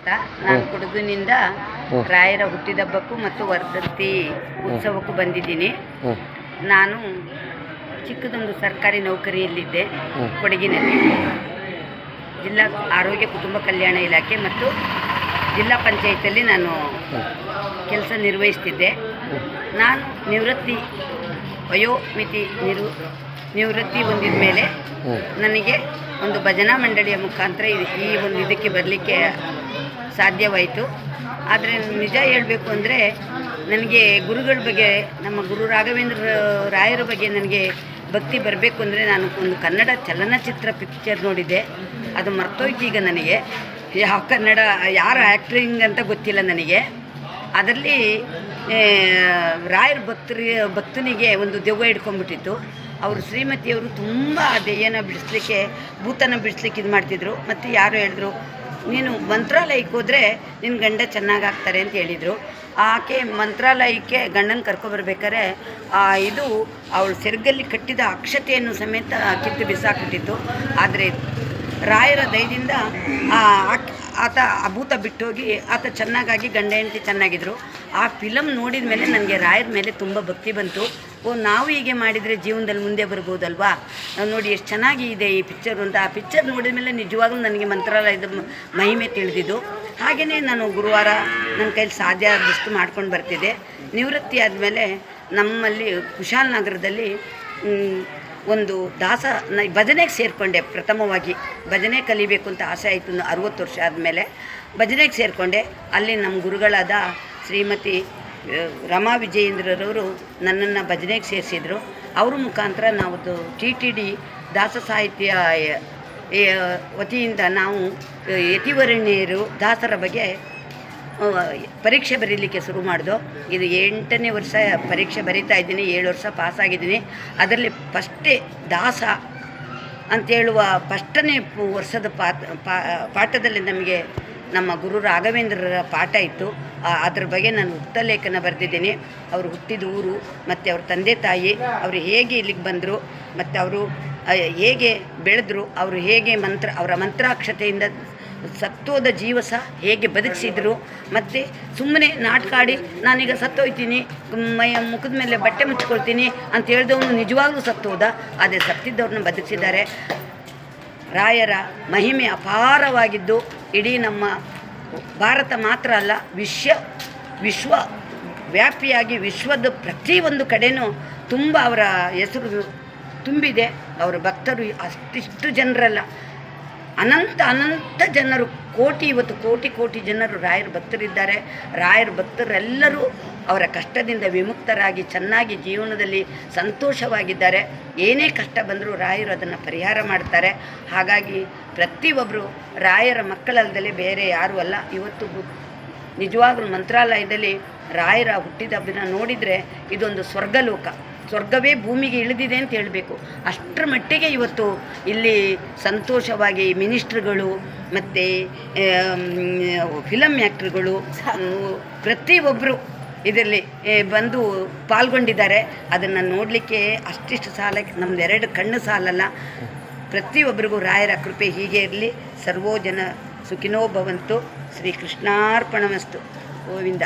ಅಂತ. ನಾನು ಕೊಡಗಿನಿಂದ ರಾಯರ ಹುಟ್ಟಿದಬ್ಬಕ್ಕೂ ಮತ್ತು ವರ್ಧಂತಿ ಉತ್ಸವಕ್ಕೂ ಬಂದಿದ್ದೀನಿ. ನಾನು ಚಿಕ್ಕದೊಂದು ಸರ್ಕಾರಿ ನೌಕರಿಯಲ್ಲಿದ್ದೆ ಕೊಡಗಿನಲ್ಲಿ. ಜಿಲ್ಲಾ ಆರೋಗ್ಯ ಕುಟುಂಬ ಕಲ್ಯಾಣ ಇಲಾಖೆ ಮತ್ತು ಜಿಲ್ಲಾ ಪಂಚಾಯತಲ್ಲಿ ನಾನು ಕೆಲಸ ನಿರ್ವಹಿಸ್ತಿದ್ದೆ. ನಾನು ವಯೋಮಿತಿ ನಿವೃತ್ತಿ ಹೊಂದಿದ ಮೇಲೆ ನನಗೆ ಒಂದು ಭಜನಾ ಮಂಡಳಿಯ ಮುಖಾಂತರ ಈ ಒಂದು ಇದಕ್ಕೆ ಬರಲಿಕ್ಕೆ ಸಾಧ್ಯವಾಯಿತು. ಆದರೆ ನಿಜ ಹೇಳಬೇಕು ಅಂದರೆ ನನಗೆ ಗುರುಗಳ ಬಗ್ಗೆ, ನಮ್ಮ ಗುರು ರಾಘವೇಂದ್ರ ರಾಯರ ಬಗ್ಗೆ ನನಗೆ ಭಕ್ತಿ ಬರಬೇಕು ಅಂದರೆ ನಾನು ಒಂದು ಕನ್ನಡ ಚಲನಚಿತ್ರ ಪಿಕ್ಚರ್ ನೋಡಿದ್ದೆ. ಅದು ಮರ್ತೋಯ್ತು ಈಗ ನನಗೆ. ಯಾವ ಕನ್ನಡ ಯಾರು ಆ್ಯಕ್ಟ್ರಿಂಗ್ ಅಂತ ಗೊತ್ತಿಲ್ಲ ನನಗೆ. ಅದರಲ್ಲಿ ರಾಯರ ಭಕ್ತನಿಗೆ ಒಂದು ದೆವ್ವ ಹಿಡ್ಕೊಂಡ್ಬಿಟ್ಟಿತ್ತು. ಅವರು ಶ್ರೀಮತಿಯವರು ತುಂಬ ದೆಯ್ಯನ ಬಿಡಿಸ್ಲಿಕ್ಕೆ, ಭೂತನ ಬಿಡಿಸ್ಲಿಕ್ಕೆ ಇದು ಮಾಡ್ತಿದ್ರು. ಮತ್ತು ಯಾರು ಹೇಳಿದ್ರು, ನೀನು ಮಂತ್ರಾಲಯಕ್ಕೆ ಹೋದರೆ ನಿನ್ನ ಗಂಡ ಚೆನ್ನಾಗಾಗ್ತಾರೆ ಅಂತ ಹೇಳಿದರು. ಆಕೆ ಮಂತ್ರಾಲಯಕ್ಕೆ ಗಂಡನ ಕರ್ಕೊಬರ್ಬೇಕಾದ್ರೆ ಇದು ಅವಳು ಸೆರಗಲ್ಲಿ ಕಟ್ಟಿದ ಅಕ್ಷತೆಯನ್ನು ಸಮೇತ ಕಿತ್ತು ಬಿಸಾಕ್ಬಿಟ್ಟಿತ್ತು. ಆದರೆ ರಾಯರ ದಯದಿಂದ ಆತ ಭೂತ ಬಿಟ್ಟೋಗಿ ಆತ ಚೆನ್ನಾಗಾಗಿ ಗಂಡ ಹೆಂಡತಿ ಚೆನ್ನಾಗಿದ್ದರು. ಆ ಫಿಲಮ್ ನೋಡಿದ ಮೇಲೆ ನನಗೆ ರಾಯರ ಮೇಲೆ ತುಂಬ ಭಕ್ತಿ ಬಂತು. ನಾವು ಹೀಗೆ ಮಾಡಿದರೆ ಜೀವನದಲ್ಲಿ ಮುಂದೆ ಬರ್ಬೋದಲ್ವಾ, ನೋಡಿ ಎಷ್ಟು ಚೆನ್ನಾಗಿ ಇದೆ ಈ ಪಿಕ್ಚರು ಅಂತ. ಆ ಪಿಕ್ಚರ್ ನೋಡಿದ ಮೇಲೆ ನಿಜವಾಗ್ಲೂ ನನಗೆ ಮಂತ್ರಾಲಯದ ಮಹಿಮೆ ತಿಳಿದಿದ್ದು. ಹಾಗೆಯೇ ನಾನು ಗುರುವಾರ ನನ್ನ ಕೈಲಿ ಸಾಧ್ಯ ಆದಷ್ಟು ಮಾಡ್ಕೊಂಡು ಬರ್ತಿದ್ದೆ. ನಿವೃತ್ತಿ ಆದಮೇಲೆ ನಮ್ಮಲ್ಲಿ ಕುಶಾಲನಗರದಲ್ಲಿ ಒಂದು ಭಜನೆಗೆ ಸೇರಿಕೊಂಡೆ. ಪ್ರಥಮವಾಗಿ ಭಜನೆ ಕಲಿಬೇಕು ಅಂತ ಆಸೆ ಆಯಿತು. 60 ವರ್ಷ ಆದಮೇಲೆ ಭಜನೆಗೆ ಸೇರಿಕೊಂಡೆ. ಅಲ್ಲಿ ನಮ್ಮ ಗುರುಗಳಾದ ಶ್ರೀಮತಿ ರಮಾ ವಿಜಯೇಂದ್ರರವರು ನನ್ನನ್ನು ಭಜನೆಗೆ ಸೇರಿಸಿದರು. ಅವ್ರ ಮುಖಾಂತರ ನಾವು TTD ದಾಸ ಸಾಹಿತ್ಯ ವತಿಯಿಂದ ನಾವು ಯತಿವರ್ಣಿಯರು ದಾಸರ ಬಗ್ಗೆ ಪರೀಕ್ಷೆ ಬರೀಲಿಕ್ಕೆ ಶುರು ಮಾಡಿದೋ. ಇದು 8ನೇ ವರ್ಷ ಪರೀಕ್ಷೆ ಬರೀತಾ ಇದ್ದೀನಿ. 7 ವರ್ಷ ಪಾಸಾಗಿದ್ದೀನಿ. ಅದರಲ್ಲಿ ಫಸ್ಟೇ ದಾಸ ಅಂತೇಳುವ ಫಸ್ಟನೇ ವರ್ಷದ ಪಾಠದಲ್ಲಿ ನಮಗೆ ನಮ್ಮ ಗುರು ರಾಘವೇಂದ್ರರ ಪಾಠ ಇತ್ತು. ಅದ್ರ ಬಗ್ಗೆ ನಾನು ಉಕ್ತಲೇಖನ ಬರೆದಿದ್ದೀನಿ. ಅವರು ಹುಟ್ಟಿದ ಊರು ಮತ್ತು ಅವ್ರ ತಂದೆ ತಾಯಿ, ಅವರು ಹೇಗೆ ಇಲ್ಲಿಗೆ ಬಂದರು ಮತ್ತು ಅವರು ಹೇಗೆ ಬೆಳೆದ್ರು, ಅವರು ಹೇಗೆ ಅವರ ಮಂತ್ರಾಕ್ಷತೆಯಿಂದ ಸತ್ತೋದ ಜೀವಸ ಹೇಗೆ ಬದುಕಿಸಿದ್ರು, ಮತ್ತು ಸುಮ್ಮನೆ ನಾಟಕಾಡಿ ನಾನೀಗ ಸತ್ತೋಯ್ತೀನಿ, ಮುಖದ ಮೇಲೆ ಬಟ್ಟೆ ಮುಚ್ಕೊಳ್ತೀನಿ ಅಂತ ಹೇಳಿದವನು ನಿಜವಾಗ್ಲೂ ಸತ್ತೋದ. ಅದೇ ಸತ್ತಿದ್ದವ್ರನ್ನ ಬದುಕಿಸಿದ್ದಾರೆ. ರಾಯರ ಮಹಿಮೆ ಅಪಾರವಾಗಿದ್ದು ಇಡೀ ನಮ್ಮ ಭಾರತ ಮಾತ್ರ ಅಲ್ಲ, ವಿಶ್ವ ವ್ಯಾಪಿಯಾಗಿ ವಿಶ್ವದ ಪ್ರತಿಯೊಂದು ಕಡೆಯೂ ತುಂಬ ಅವರ ಹೆಸರು ತುಂಬಿದೆ. ಅವರ ಭಕ್ತರು ಅಷ್ಟಿಷ್ಟು ಜನರಲ್ಲ, ಅನಂತ ಜನರು, ಇವತ್ತು ಕೋಟಿ ಜನರು ರಾಯರ ಭಕ್ತರಿದ್ದಾರೆ. ರಾಯರ ಭಕ್ತರೆಲ್ಲರೂ ಅವರ ಕಷ್ಟದಿಂದ ವಿಮುಕ್ತರಾಗಿ ಚೆನ್ನಾಗಿ ಜೀವನದಲ್ಲಿ ಸಂತೋಷವಾಗಿದ್ದಾರೆ. ಏನೇ ಕಷ್ಟ ಬಂದರೂ ರಾಯರು ಅದನ್ನು ಪರಿಹಾರ ಮಾಡ್ತಾರೆ. ಹಾಗಾಗಿ ಪ್ರತಿಯೊಬ್ಬರು ರಾಯರ ಮಕ್ಕಳಲ್ಲದೆ ಬೇರೆ ಯಾರೂ ಅಲ್ಲ. ಇವತ್ತು ನಿಜವಾಗ್ಲೂ ಮಂತ್ರಾಲಯದಲ್ಲಿ ರಾಯರ ಹುಟ್ಟಿದಬ್ಬನ ನೋಡಿದರೆ ಇದೊಂದು ಸ್ವರ್ಗವೇ ಭೂಮಿಗೆ ಇಳಿದಿದೆ ಅಂತ ಹೇಳಬೇಕು. ಅಷ್ಟರ ಮಟ್ಟಿಗೆ ಇವತ್ತು ಇಲ್ಲಿ ಸಂತೋಷವಾಗಿ ಮಿನಿಸ್ಟ್ರುಗಳು ಮತ್ತು ಫಿಲಮ್ ಆ್ಯಕ್ಟ್ರುಗಳು ಪ್ರತಿಯೊಬ್ಬರು ಇದರಲ್ಲಿ ಬಂದು ಪಾಲ್ಗೊಂಡಿದ್ದಾರೆ. ಅದನ್ನು ನೋಡಲಿಕ್ಕೆ ಅಷ್ಟಿಷ್ಟು ಸಾಲ ನಮ್ಮದು 2 ಕಣ್ಣು ಸಾಲಲ್ಲ. ಪ್ರತಿಯೊಬ್ಬರಿಗೂ ರಾಯರ ಕೃಪೆ ಹೀಗೆ ಇರಲಿ. ಸರ್ವೋ ಜನ ಸುಖಿನೋ ಭವಂತು. ಶ್ರೀ ಕೃಷ್ಣಾರ್ಪಣಮಸ್ತು. ಗೋವಿಂದ.